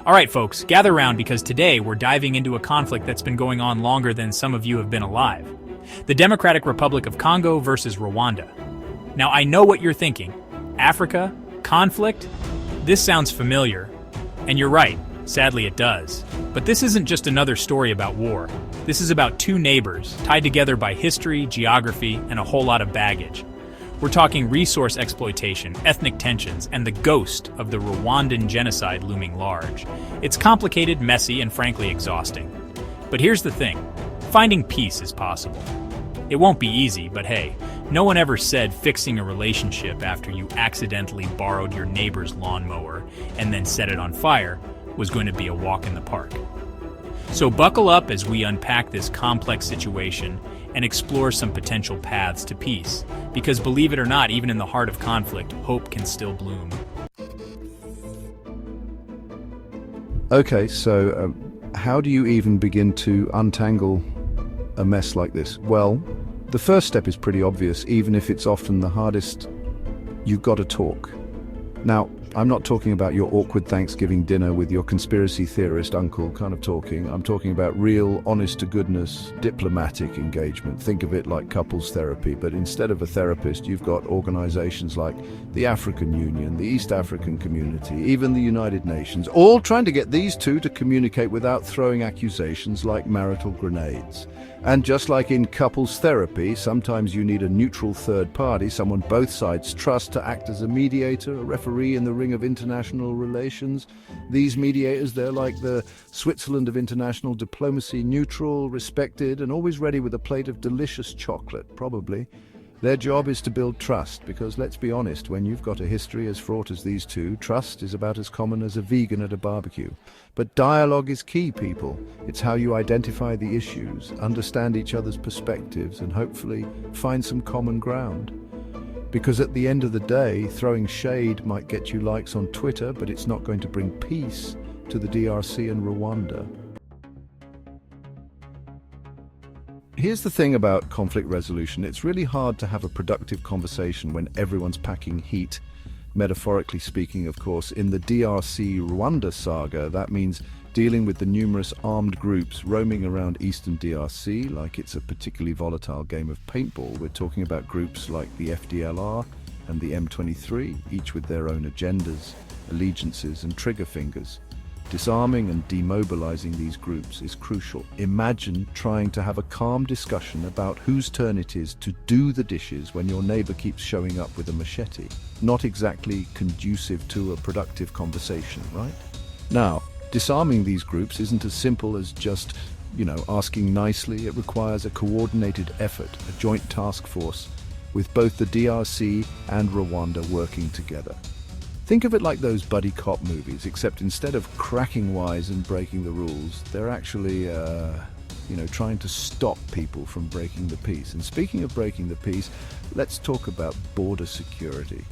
All right, folks, gather round because today we're diving into a conflict that's been going on longer than some of you have been alive. The Democratic Republic of Congo versus Rwanda. Now, I know what you're thinking. Africa? Conflict? This sounds familiar. And you're right, sadly it does. But this isn't just another story about war. This is about two neighbors, tied together by history, geography, and a whole lot of baggage. We're talking resource exploitation, ethnic tensions, and the ghost of the Rwandan genocide looming large. It's complicated, messy, and frankly exhausting. But here's the thing, finding peace is possible. It won't be easy, but hey, no one ever said fixing a relationship after you accidentally borrowed your neighbor's lawnmower and then set it on fire was going to be a walk in the park. So buckle up as we unpack this complex situation and explore some potential paths to peace. Because believe it or not, even in the heart of conflict, hope can still bloom. Okay, so how do you even begin to untangle a mess like this? Well, the first step is pretty obvious, even if it's often the hardest. You've got to talk. Now, I'm not talking about your awkward Thanksgiving dinner with your conspiracy theorist uncle kind of talking. I'm talking about real, honest-to-goodness, diplomatic engagement. Think of it like couples therapy, but instead of a therapist, you've got organizations like the African Union, the East African Community, even the United Nations, all trying to get these two to communicate without throwing accusations like marital grenades. And just like in couples therapy, sometimes you need a neutral third party, someone both sides trust, to act as a mediator, a referee in the ring of international relations. These mediators, they're like the Switzerland of international diplomacy, neutral, respected, and always ready with a plate of delicious chocolate, probably. Their job is to build trust, because let's be honest, when you've got a history as fraught as these two, trust is about as common as a vegan at a barbecue. But dialogue is key, people. It's how you identify the issues, understand each other's perspectives, and hopefully find some common ground. Because at the end of the day, throwing shade might get you likes on Twitter, but it's not going to bring peace to the DRC and Rwanda. Here's the thing about conflict resolution. It's really hard to have a productive conversation when everyone's packing heat, metaphorically speaking, of course. In the DRC Rwanda saga, that means dealing with the numerous armed groups roaming around eastern DRC like it's a particularly volatile game of paintball. We're talking about groups like the FDLR and the M23, each with their own agendas, allegiances, and trigger fingers. Disarming and demobilizing these groups is crucial. Imagine trying to have a calm discussion about whose turn it is to do the dishes when your neighbor keeps showing up with a machete. Not exactly conducive to a productive conversation, right? Now, disarming these groups isn't as simple as just, asking nicely. It requires a coordinated effort, a joint task force, with both the DRC and Rwanda working together. Think of it like those buddy cop movies, except instead of cracking wise and breaking the rules, they're actually, trying to stop people from breaking the peace. And speaking of breaking the peace, let's talk about border security.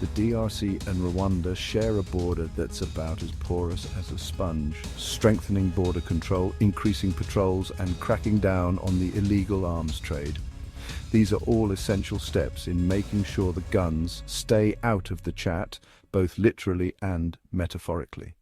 The DRC and Rwanda share a border that's about as porous as a sponge, strengthening border control, increasing patrols, and cracking down on the illegal arms trade. These are all essential steps in making sure the guns stay out of the chat, both literally and metaphorically.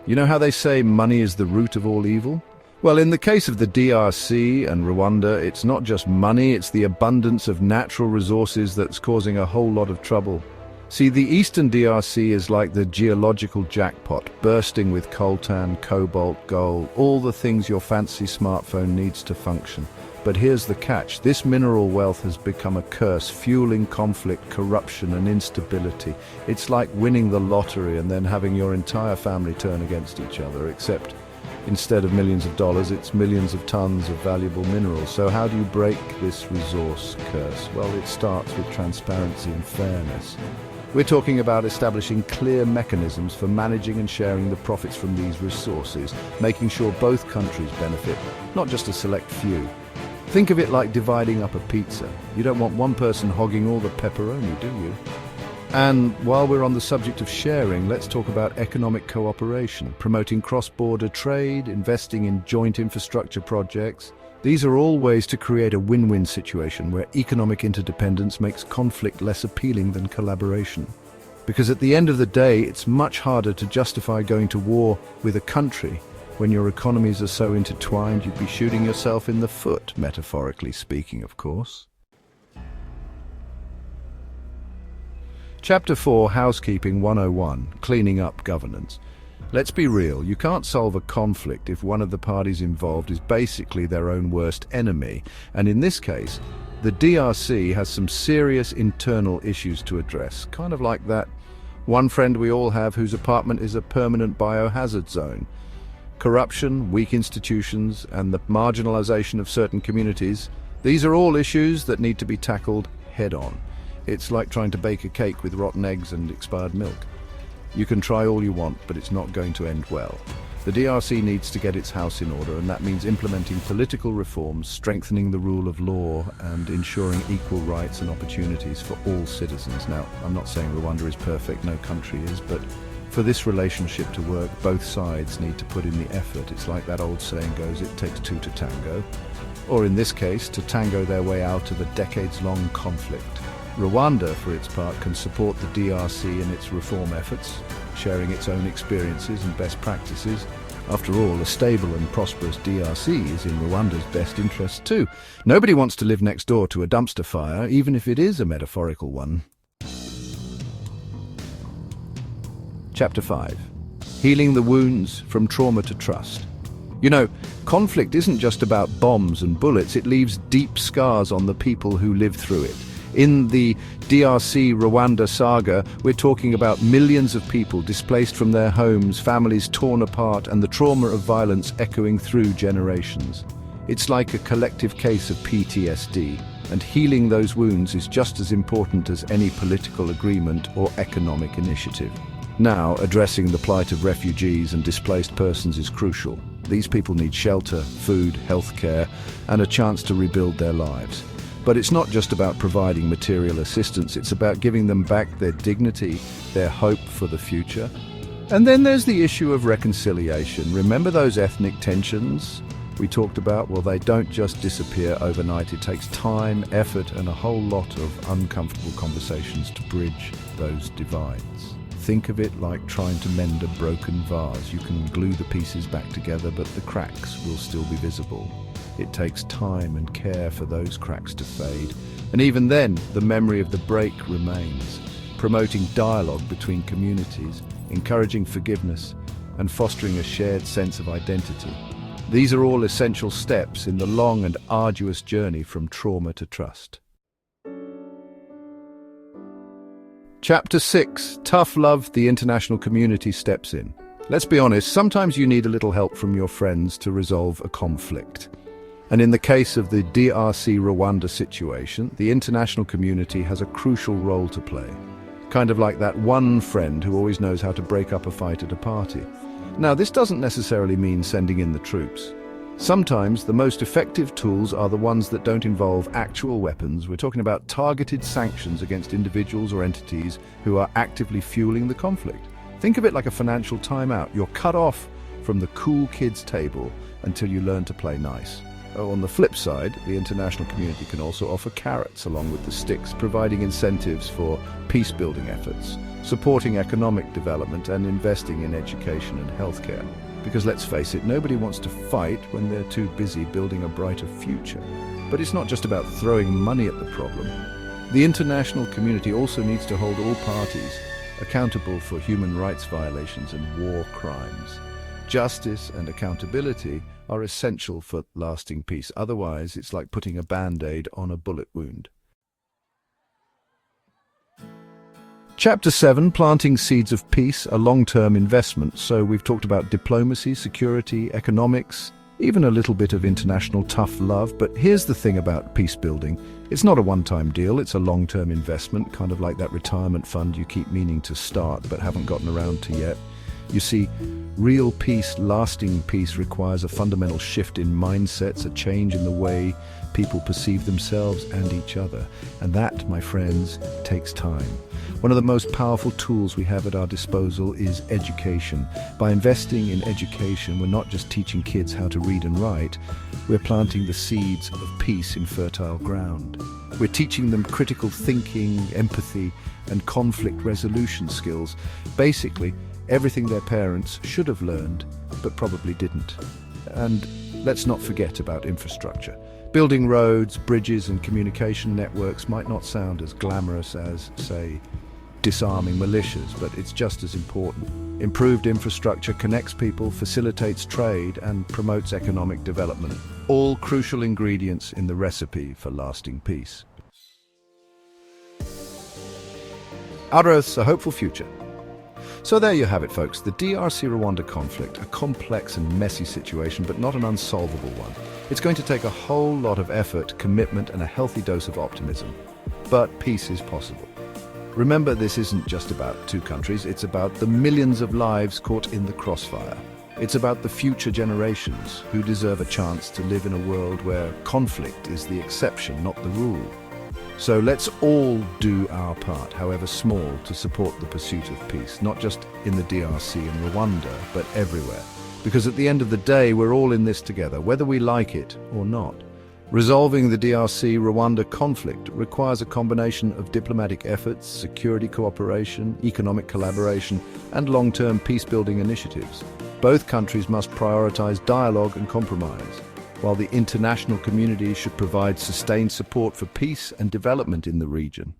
You know how they say money is the root of all evil? Well, in the case of the DRC and Rwanda, it's not just money, it's the abundance of natural resources that's causing a whole lot of trouble. See, the eastern DRC is like the geological jackpot, bursting with coltan, cobalt, gold, all the things your fancy smartphone needs to function. But here's the catch. This mineral wealth has become a curse, fueling conflict, corruption, and instability. It's like winning the lottery and then having your entire family turn against each other, except instead of millions of dollars, it's millions of tons of valuable minerals. So how do you break this resource curse? Well, it starts with transparency and fairness. We're talking about establishing clear mechanisms for managing and sharing the profits from these resources, making sure both countries benefit, not just a select few. Think of it like dividing up a pizza. You don't want one person hogging all the pepperoni, do you? And while we're on the subject of sharing, let's talk about economic cooperation, promoting cross-border trade, investing in joint infrastructure projects. These are all ways to create a win-win situation where economic interdependence makes conflict less appealing than collaboration. Because at the end of the day, it's much harder to justify going to war with a country when your economies are so intertwined you'd be shooting yourself in the foot, metaphorically speaking, of course. Chapter 4, Housekeeping 101, Cleaning Up Governance. Let's be real, you can't solve a conflict if one of the parties involved is basically their own worst enemy. And in this case, the DRC has some serious internal issues to address, kind of like that one friend we all have whose apartment is a permanent biohazard zone. Corruption, weak institutions, and the marginalization of certain communities, these are all issues that need to be tackled head-on. It's like trying to bake a cake with rotten eggs and expired milk. You can try all you want, but it's not going to end well. The DRC needs to get its house in order, and that means implementing political reforms, strengthening the rule of law, and ensuring equal rights and opportunities for all citizens. Now, I'm not saying Rwanda is perfect, no country is, but for this relationship to work, both sides need to put in the effort. It's like that old saying goes, it takes two to tango. Or in this case, to tango their way out of a decades-long conflict. Rwanda, for its part, can support the DRC in its reform efforts, sharing its own experiences and best practices. After all, a stable and prosperous DRC is in Rwanda's best interest too. Nobody wants to live next door to a dumpster fire, even if it is a metaphorical one. Chapter 5. Healing the wounds from trauma to trust. You know, conflict isn't just about bombs and bullets, it leaves deep scars on the people who live through it. In the DRC Rwanda saga, we're talking about millions of people displaced from their homes, families torn apart, and the trauma of violence echoing through generations. It's like a collective case of PTSD, and healing those wounds is just as important as any political agreement or economic initiative. Now, addressing the plight of refugees and displaced persons is crucial. These people need shelter, food, healthcare, and a chance to rebuild their lives. But it's not just about providing material assistance, it's about giving them back their dignity, their hope for the future. And then there's the issue of reconciliation. Remember those ethnic tensions we talked about? Well, they don't just disappear overnight. It takes time, effort, and a whole lot of uncomfortable conversations to bridge those divides. Think of it like trying to mend a broken vase. You can glue the pieces back together, but the cracks will still be visible. It takes time and care for those cracks to fade. And even then, the memory of the break remains, promoting dialogue between communities, encouraging forgiveness, and fostering a shared sense of identity. These are all essential steps in the long and arduous journey from trauma to trust. Chapter 6, Tough Love, the international community steps in. Let's be honest, sometimes you need a little help from your friends to resolve a conflict. And in the case of the DRC Rwanda situation, the international community has a crucial role to play. Kind of like that one friend who always knows how to break up a fight at a party. Now, this doesn't necessarily mean sending in the troops. Sometimes the most effective tools are the ones that don't involve actual weapons. We're talking about targeted sanctions against individuals or entities who are actively fueling the conflict. Think of it like a financial timeout. You're cut off from the cool kids table until you learn to play nice. On the flip side, the international community can also offer carrots along with the sticks, providing incentives for peace-building efforts, supporting economic development and investing in education and healthcare. Because let's face it, nobody wants to fight when they're too busy building a brighter future. But it's not just about throwing money at the problem. The international community also needs to hold all parties accountable for human rights violations and war crimes. Justice and accountability are essential for lasting peace. Otherwise, it's like putting a band-aid on a bullet wound. Chapter 7, Planting Seeds of Peace, a long-term investment. So we've talked about diplomacy, security, economics, even a little bit of international tough love. But here's the thing about peace building. It's not a one-time deal, it's a long-term investment, kind of like that retirement fund you keep meaning to start but haven't gotten around to yet. You see, real peace, lasting peace, requires a fundamental shift in mindsets, a change in the way people perceive themselves and each other. And that, my friends, takes time. One of the most powerful tools we have at our disposal is education. By investing in education, we're not just teaching kids how to read and write, we're planting the seeds of peace in fertile ground. We're teaching them critical thinking, empathy, and conflict resolution skills. Basically, everything their parents should have learned, but probably didn't. And let's not forget about infrastructure. Building roads, bridges, and communication networks might not sound as glamorous as, say, disarming militias, but it's just as important. Improved infrastructure connects people, facilitates trade, and promotes economic development. All crucial ingredients in the recipe for lasting peace. Our Earth's a hopeful future. So there you have it, folks. The DRC Rwanda conflict, a complex and messy situation, but not an unsolvable one. It's going to take a whole lot of effort, commitment, and a healthy dose of optimism. But peace is possible. Remember, this isn't just about two countries, it's about the millions of lives caught in the crossfire. It's about the future generations who deserve a chance to live in a world where conflict is the exception, not the rule. So let's all do our part, however small, to support the pursuit of peace, not just in the DRC and Rwanda, but everywhere. Because at the end of the day, we're all in this together, whether we like it or not. Resolving the DRC-Rwanda conflict requires a combination of diplomatic efforts, security cooperation, economic collaboration, and long-term peace-building initiatives. Both countries must prioritize dialogue and compromise, while the international community should provide sustained support for peace and development in the region.